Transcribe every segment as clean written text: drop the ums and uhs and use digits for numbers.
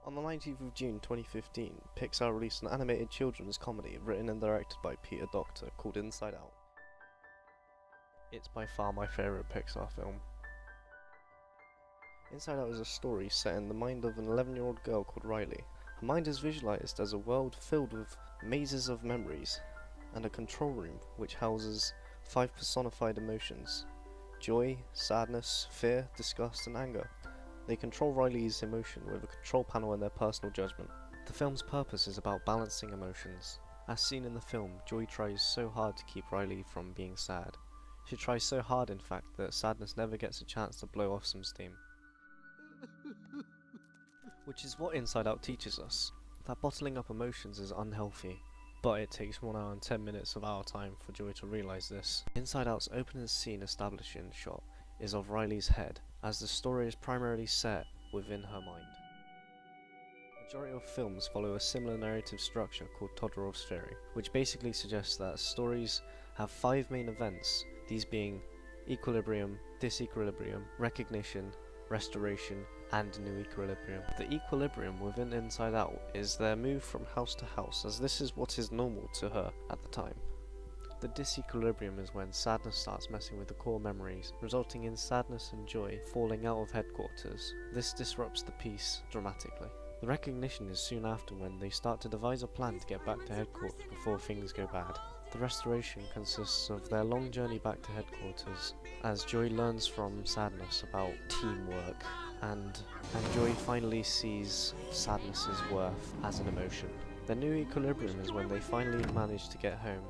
On the 19th of June 2015, Pixar released an animated children's comedy written and directed by Peter Docter called Inside Out. It's by far my favourite Pixar film. Inside Out is a story set in the mind of an 11-year-old girl called Riley. Her mind is visualised as a world filled with mazes of memories, and a control room which houses 5 personified emotions: joy, sadness, fear, disgust and anger. They control Riley's emotion with a control panel and their personal judgment. The film's purpose is about balancing emotions. As seen in the film, Joy tries so hard to keep Riley from being sad. She tries so hard, in fact, that sadness never gets a chance to blow off some steam. Which is what Inside Out teaches us, that bottling up emotions is unhealthy. But it takes 1 hour and 10 minutes of our time for Joy to realise this. Inside Out's opening scene establishing shot is of Riley's head, as the story is primarily set within her mind. The majority of films follow a similar narrative structure called Todorov's theory, which basically suggests that stories have 5 main events, these being equilibrium, disequilibrium, recognition, restoration, and new equilibrium. The equilibrium within Inside Out is their move from house to house, as this is what is normal to her at the time. The disequilibrium is when sadness starts messing with the core memories, resulting in sadness and joy falling out of headquarters. This disrupts the peace dramatically. The recognition is soon after, when they start to devise a plan to get back to headquarters before things go bad. The restoration consists of their long journey back to headquarters, as Joy learns from sadness about teamwork, and Joy finally sees sadness's worth as an emotion. The new equilibrium is when they finally manage to get home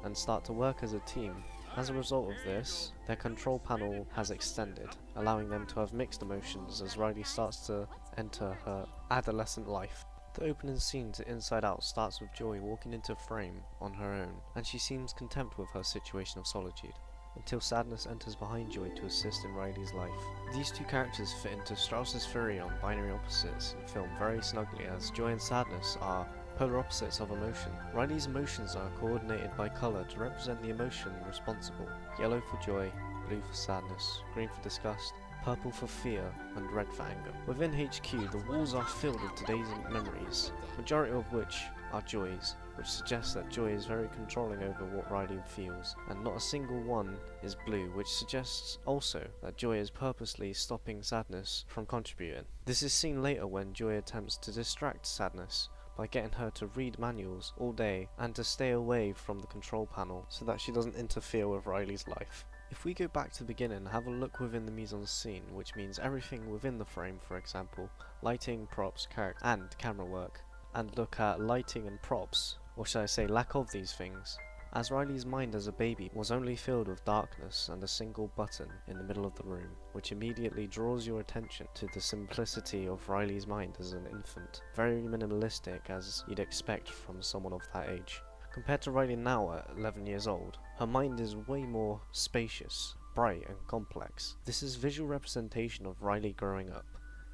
and start to work as a team. As a result of this, their control panel has extended, allowing them to have mixed emotions as Riley starts to enter her adolescent life. The opening scene to Inside Out starts with Joy walking into frame on her own, and she seems content with her situation of solitude, until sadness enters behind Joy to assist in Riley's life. These two characters fit into Strauss's theory on binary opposites in film very snugly, as joy and sadness are polar opposites of emotion. Riley's emotions are coordinated by colour to represent the emotion responsible: yellow for joy, blue for sadness, green for disgust, purple for fear, and red for anger. Within HQ, the walls are filled with today's memories, majority of which are Joy's, which suggests that Joy is very controlling over what Riley feels, and not a single one is blue, which suggests also that Joy is purposely stopping sadness from contributing. This is seen later when Joy attempts to distract sadness by getting her to read manuals all day and to stay away from the control panel so that she doesn't interfere with Riley's life. If we go back to the beginning and have a look within the mise-en-scene, which means everything within the frame, for example, lighting, props, character, and camera work, and look at lighting and props, or should I say lack of these things, as Riley's mind as a baby was only filled with darkness and a single button in the middle of the room, which immediately draws your attention to the simplicity of Riley's mind as an infant, very minimalistic as you'd expect from someone of that age. Compared to Riley now at 11 years old, her mind is way more spacious, bright and complex. This is visual representation of Riley growing up.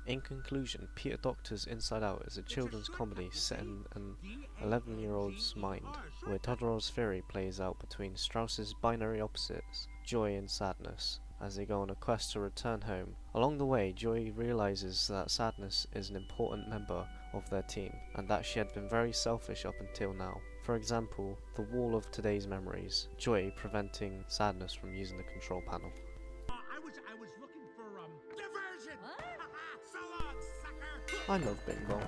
In conclusion, Peter Docter's Inside Out is a children's comedy set in an 11-year-old's mind, where Todorov's theory plays out between Strauss's binary opposites, joy and sadness, as they go on a quest to return home. Along the way, Joy realizes that sadness is an important member of their team, and that she had been very selfish up until now. For example, the wall of today's memories, Joy preventing sadness from using the control panel. I was looking for diversion. So long, sucker. I love Bing Bong.